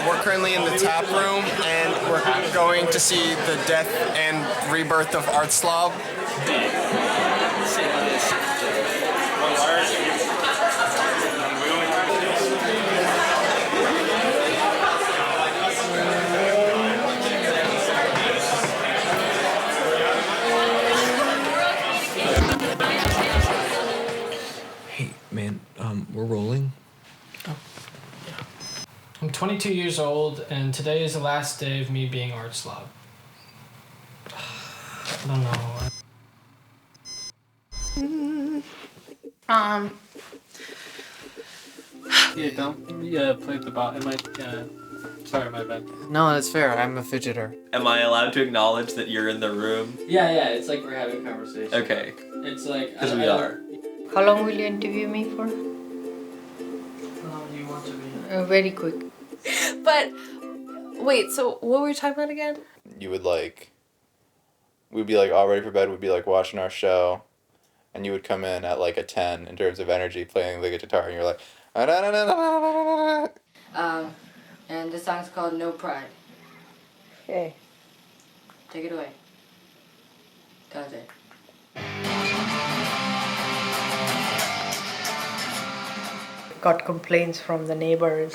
We're currently in the tap room, and we're going to see the death and rebirth of Art Slob. Hey, man, we're rolling. I'm 22 years old, and today is the last day of me being Art Slob. I don't know. Yeah, don't play the bot. It might. Sorry, my bad. No, that's fair. I'm a fidgeter. Am I allowed to acknowledge that you're in the room? Yeah. It's like we're having a conversation. Okay. It's like Because we are. How long will you interview me for? How long do you want to be? Very quick. But wait, so what were we talking about again? You would we'd be like all ready for bed, we'd be like watching our show, and you would come in at like a 10 in terms of energy playing the guitar, and you're like, And the song's called No Pride. Okay. Take it away. Got it. Got complaints from the neighbors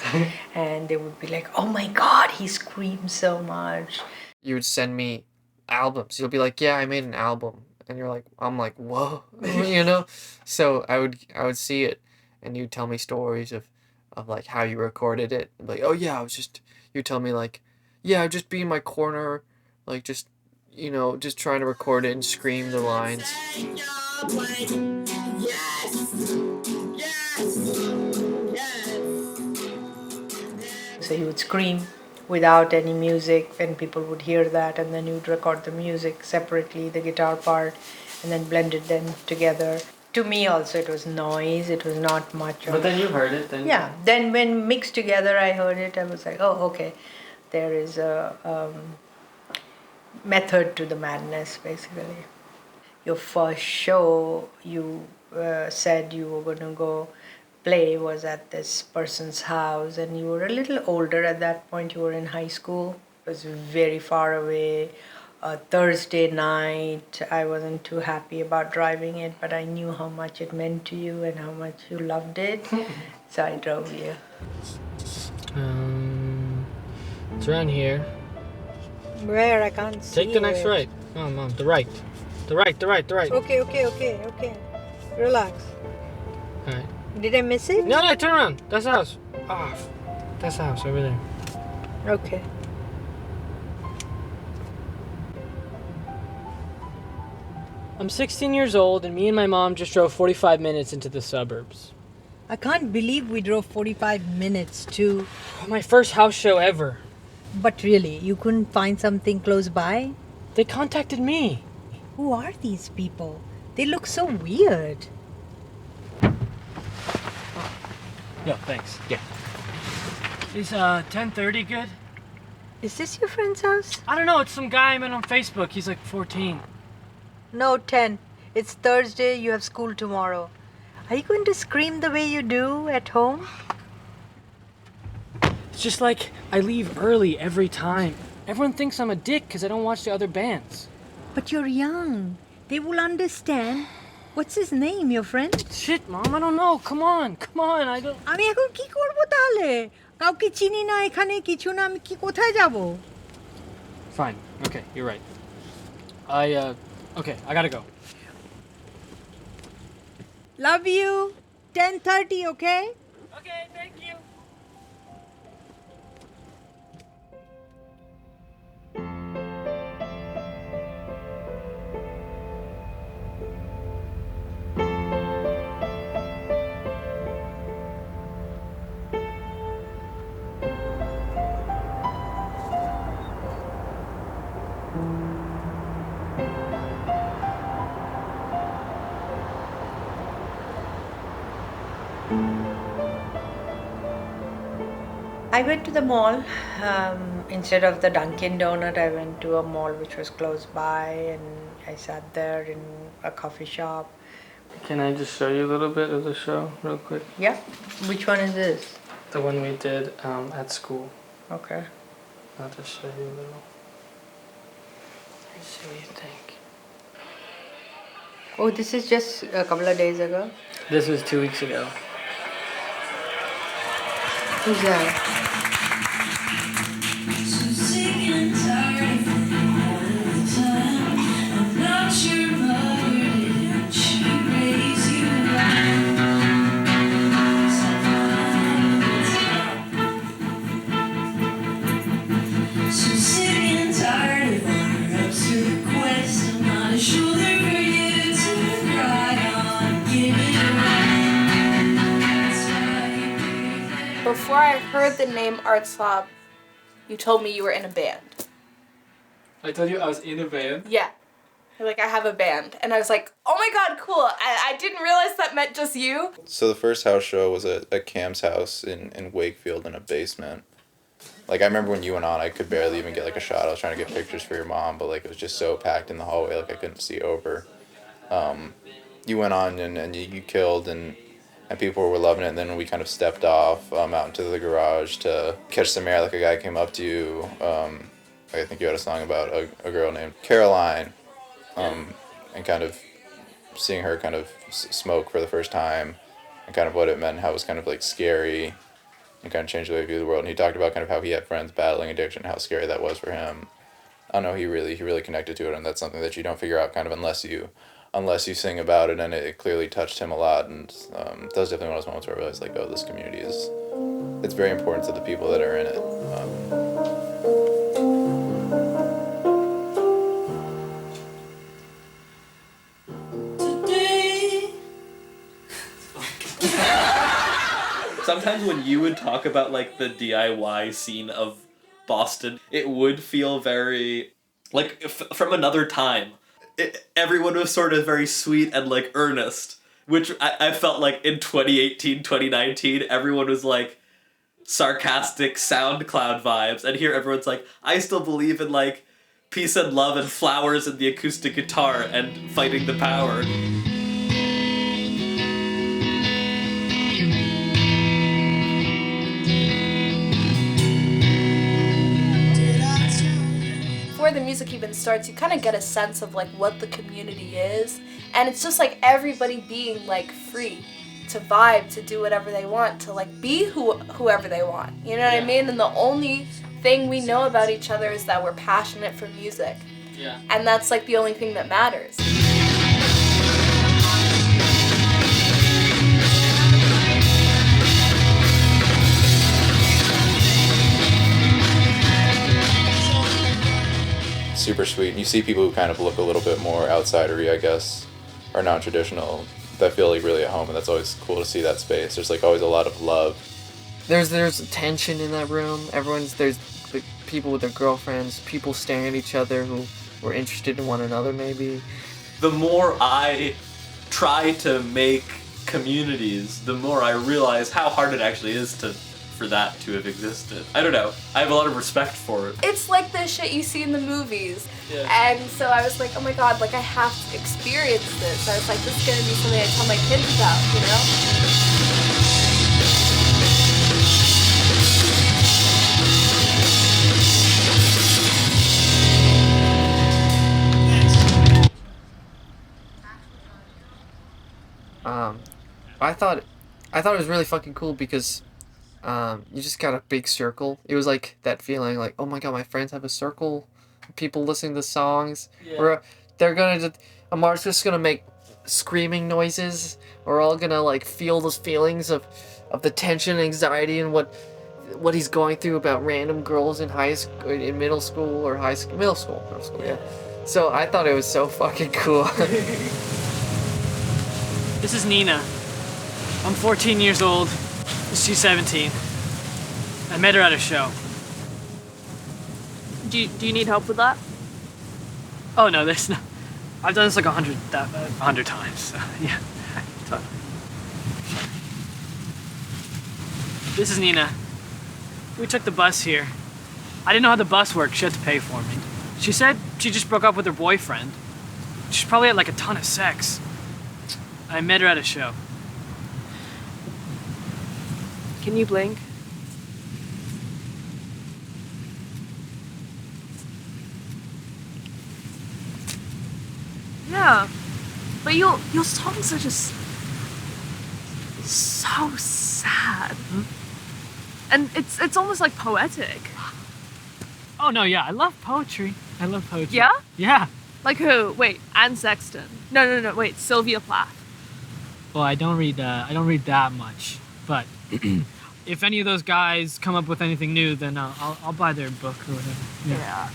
and they would be like, oh my god, he screams so much. You would send me albums. You'll be like, yeah, I made an album. And you're like, I'm like, whoa, you know? So I would see it, and you'd tell me stories of like how you recorded it. Like, oh yeah, you'd tell me like, yeah, I'd just be in my corner, like just trying to record it and scream the lines. So he would scream without any music, and people would hear that, and then you would record the music separately, the guitar part, and then blended them together. To me also it was noise, it was not much of... But then you heard it, then... Yeah, then when mixed together I heard it, I was like, oh, okay, there is a method to the madness, basically. Your first show, you said you were going to go play was at this person's house, and you were a little older at that point, you were in high school. It was very far away. Thursday night, I wasn't too happy about driving it, but I knew how much it meant to you and how much you loved it, so I drove you. It's around here. Where? I can't see. Take the next right. Mom, the right. The right. Okay. Relax. Alright. Did I miss it? No, turn around. That's the house. That's the house over there. Okay. I'm 16 years old, and me and my mom just drove 45 minutes into the suburbs. I can't believe we drove 45 minutes to... My first house show ever. But really, you couldn't find something close by? They contacted me. Who are these people? They look so weird. Yo, thanks. Yeah. Is 10:30 good? Is this your friend's house? I don't know. It's some guy I met on Facebook. He's like 14. No, 10. It's Thursday. You have school tomorrow. Are you going to scream the way you do at home? It's just like I leave early every time. Everyone thinks I'm a dick because I don't watch the other bands. But you're young. They will understand. What's his name, your friend? Shit, Mom, I don't know. Come on, I don't... আমি এখন কি করব তাহলে? কাউকে চিনি না এখানে কিছু না আমি কি কোথায় যাব? Fine. Okay, you're right. Okay, I gotta go. Love you. 10:30, okay? Okay, thank you. I went to the mall. Instead of the Dunkin' Donut, I went to a mall which was close by, and I sat there in a coffee shop. Can I just show you a little bit of the show real quick? Yeah? Which one is this? The one we did at school. Okay. I'll just show you a little. Let's see what you think. Oh, this is just a couple of days ago. This was 2 weeks ago. Who's that? Before I heard the name Art Slob, you told me you were in a band. I told you I was in a band. Yeah. You're like, I have a band. And I was like, oh my god, cool. I didn't realize that meant just you. So the first house show was at Cam's house in Wakefield in a basement. Like, I remember when you went on, I could barely even get, like, a shot. I was trying to get pictures for your mom, but, like, it was just so packed in the hallway, like, I couldn't see over. You went on and you killed, and people were loving it, and then we kind of stepped off out into the garage to catch some air. Like, a guy came up to you. I think you had a song about a girl named Caroline, and kind of seeing her kind of smoke for the first time, and kind of what it meant, how it was kind of, like, scary, and kind of changed the way he viewed the world. And he talked about kind of how he had friends battling addiction, how scary that was for him. I don't know, he really connected to it, and that's something that you don't figure out kind of unless you sing about it, and it clearly touched him a lot. And that was definitely one of those moments where I realized, like, oh, this community it's very important to the people that are in it. Sometimes when you would talk about, like, the DIY scene of Boston, it would feel very, like, from another time. Everyone was sort of very sweet and, like, earnest, which I felt like in 2018, 2019, everyone was, like, sarcastic SoundCloud vibes, and here everyone's like, I still believe in, like, peace and love and flowers and the acoustic guitar and fighting the power. Before the music even starts, you kind of get a sense of like what the community is, and it's just like everybody being like free to vibe, to do whatever they want, to like be whoever they want. You know what I mean? And the only thing we know about each other is that we're passionate for music. Yeah. And that's like the only thing that matters. Super sweet. And you see people who kind of look a little bit more outsidery, I guess, or non-traditional, that feel like really at home, and that's always cool to see that space. There's like always a lot of love. There's tension in that room. There's like, people with their girlfriends, people staring at each other who were interested in one another maybe. The more I try to make communities, the more I realize how hard it actually is for that to have existed. I don't know. I have a lot of respect for it. It's like the shit you see in the movies. Yeah. And so I was like, oh my god, like I have to experience this. I was like, this is gonna be something I tell my kids about, you know? I thought it was really fucking cool because you just got a big circle. It was like that feeling like, oh my god, my friends have a circle, people listening to songs. Yeah. Amar's just gonna make screaming noises. We're all gonna like feel those feelings of the tension, anxiety, and what he's going through about random girls in middle school or middle school, yeah. So I thought it was so fucking cool. This is Nina. I'm 14 years old. She's 17. I met her at a show. Do you need help with that? Oh no, there's no. I've done this like 100 times. So, yeah. Totally. This is Nina. We took the bus here. I didn't know how the bus worked. She had to pay for me. She said she just broke up with her boyfriend. She's probably had like a ton of sex. I met her at a show. Can you blink? Yeah. But your songs are just so sad. And it's almost like poetic. Oh no, yeah, I love poetry. I love poetry. Yeah? Yeah. Like who? Wait, Anne Sexton. No, wait, Sylvia Plath. Well, I don't read that much, but if any of those guys come up with anything new, then I'll buy their book or whatever. Yeah.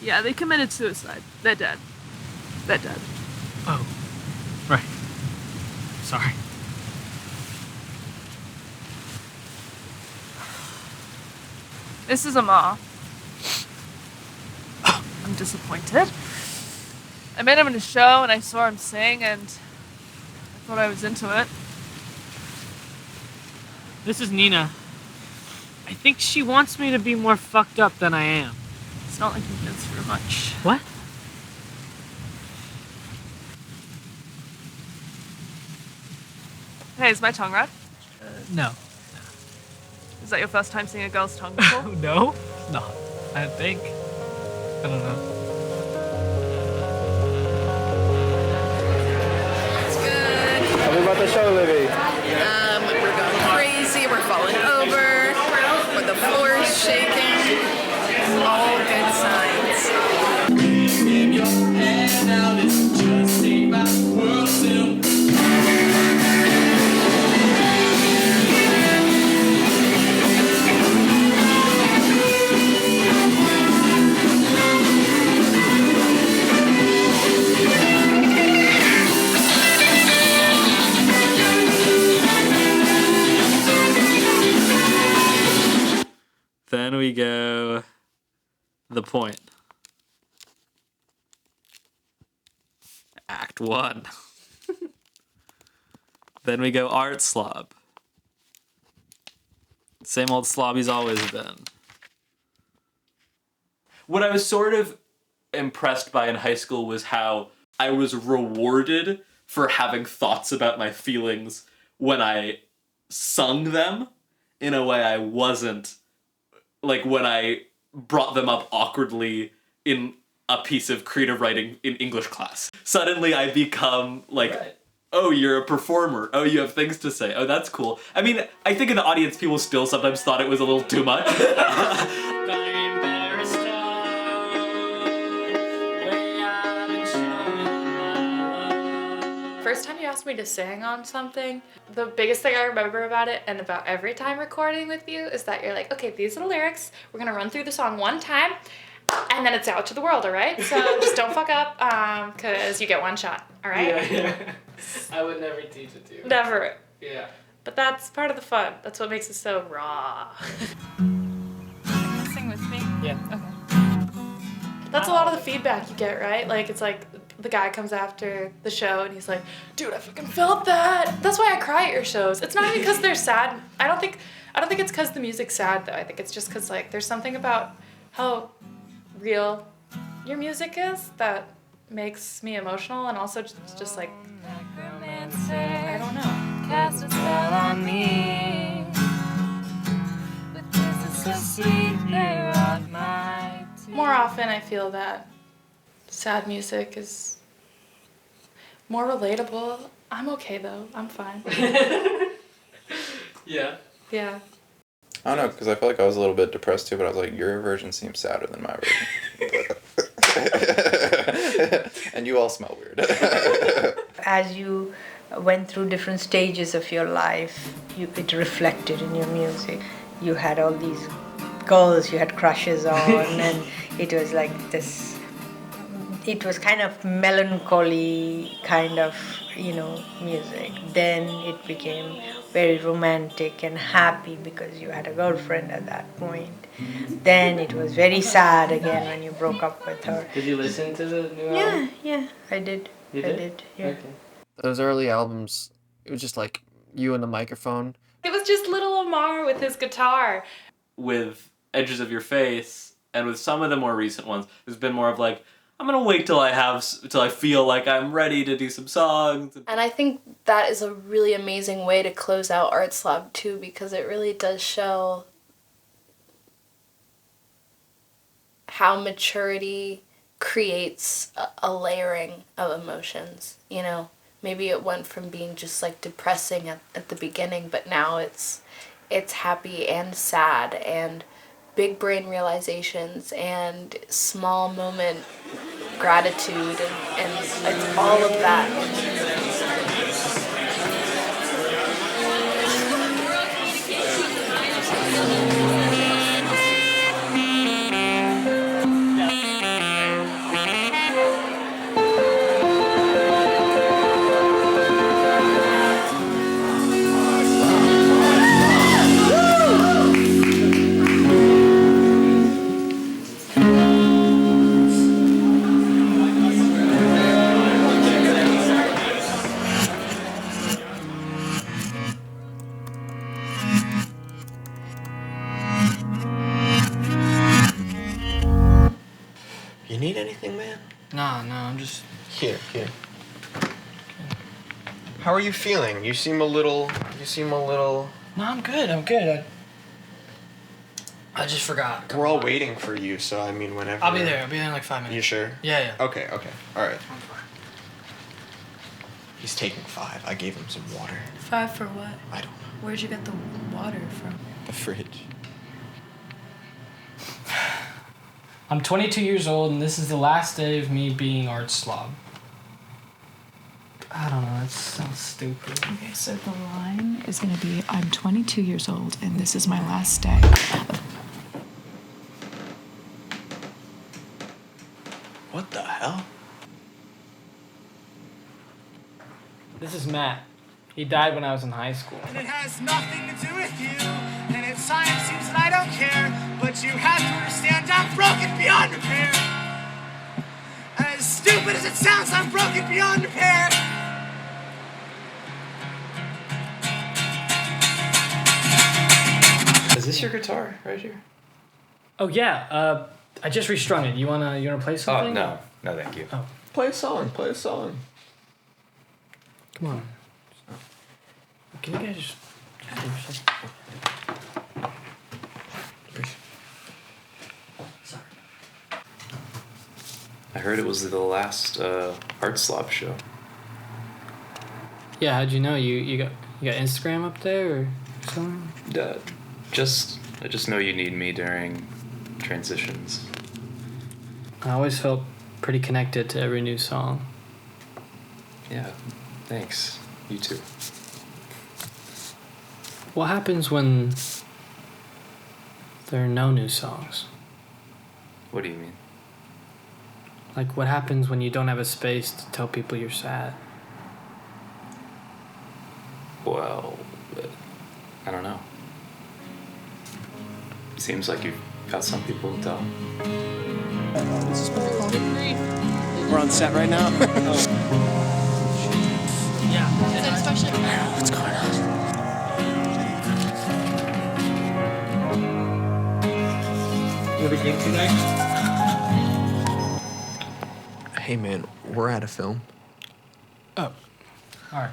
Yeah, they committed suicide. They're dead. They're dead. Oh. Right. Sorry. This is Amar. I'm disappointed. I met him in a show and I saw him sing and I thought I was into it. This is Nina. I think she wants me to be more fucked up than I am. It's not like you've been through much. What? Hey, is my tongue red? No. Is that your first time seeing a girl's tongue before? No? No. I think. I don't know. Tell me about the show, Livy. We're going crazy, we're falling over, the floor is shaking. All good signs. Then we go The Point. Act 1. Then we go Art Slob. Same old slob he's always been. What I was sort of impressed by in high school was how I was rewarded for having thoughts about my feelings when I sung them in a way I wasn't, like when I brought them up awkwardly in a piece of creative writing in English class. Suddenly I become like, right. Oh, you're a performer. Oh, you have things to say. Oh, that's cool. I mean, I think in the audience people still sometimes thought it was a little too much. First time you asked me to sing on something, the biggest thing I remember about it and about every time recording with you is that you're like, okay, these are the lyrics. We're gonna run through the song one time and then it's out to the world, all right? So just don't fuck up, cause you get one shot, all right? Yeah. I would never teach it to you. Never. Yeah. But that's part of the fun. That's what makes it so raw. Sing with me? Yeah. Okay. That's a lot of the feedback you get, right? Like, it's like the guy comes after the show and he's like, dude, I fucking felt that. That's why I cry at your shows. It's not even because they're sad. I don't think it's because the music's sad, though. I think it's just because, like, there's something about how real your music is that makes me emotional, and also just like, I don't know. Cast a spell on me. With kisses so sweet, they rot my teeth. More often I feel that sad music is more relatable. I'm okay though. I'm fine. Yeah. Yeah. I don't know, because I felt like I was a little bit depressed too, but I was like, your version seems sadder than my version. And you all smell weird. As you went through different stages of your life, it reflected in your music. You had all these girls you had crushes on, and it was like this, it was kind of melancholy kind of, music. Then it became very romantic and happy because you had a girlfriend at that point. Then it was very sad again when you broke up with her. Did you listen to the new album? Yeah, I did. You did? Yeah. Okay. Those early albums, it was just like you and the microphone. It was just little Amar with his guitar. With Edges of Your Face, and with some of the more recent ones, there's been more of like, I'm gonna wait till I feel like I'm ready to do some songs. And I think that is a really amazing way to close out Art Slob too, because it really does show how maturity creates a layering of emotions, you know? Maybe it went from being just like depressing at the beginning, but now it's happy and sad and big brain realizations and small moment gratitude and it's all of that. You need anything, man? No, I'm just... Here. How are you feeling? You seem a little... No, I'm good. I just forgot. We're all waiting for you, so I mean, whenever... I'll be there in like 5 minutes. You sure? Yeah. Okay. All right. He's taking 5. I gave him some water. 5 for what? I don't know. Where'd you get the water from? The fridge. I'm 22 years old, and this is the last day of me being art slob. I don't know, that sounds stupid. Okay, so the line is going to be, I'm 22 years old, and this is my last day. What the hell? This is Matt. He died when I was in high school. And it has nothing to do with you, and at times seems that I don't care, but you have to understand I'm broken beyond repair. As stupid as it sounds, I'm broken beyond repair. Is this your guitar right here? Oh yeah, I just restrung it. You wanna play something? Oh, no, thank you. Oh. Play a song. Come on. Can you guys just do something? Sorry. I heard it was the last Art Slob show. Yeah, how'd you know? You got Instagram up there or something? I just know you need me during transitions. I always felt pretty connected to every new song. Yeah, thanks. You too. What happens when there are no new songs? What do you mean? Like, what happens when you don't have a space to tell people you're sad? Well, I don't know. Seems like you've got some people to tell. We're on set right now. Yeah. What's going on? You have a gig tonight? Hey, man, we're out of film. Oh. All right.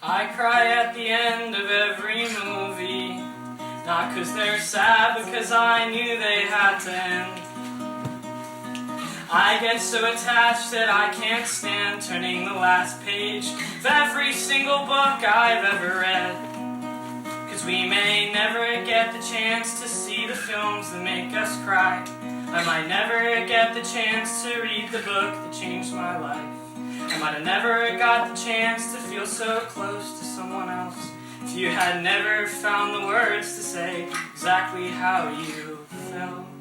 I cry at the end of every movie, not 'cause they're sad, but 'cause I knew they had to end. I get so attached that I can't stand turning the last page of every single book I've ever read. 'Cause we may never get the chance to see the films that make us cry. I might never get the chance to read the book that changed my life. I might have never got the chance to feel so close to someone else if you had never found the words to say exactly how you felt.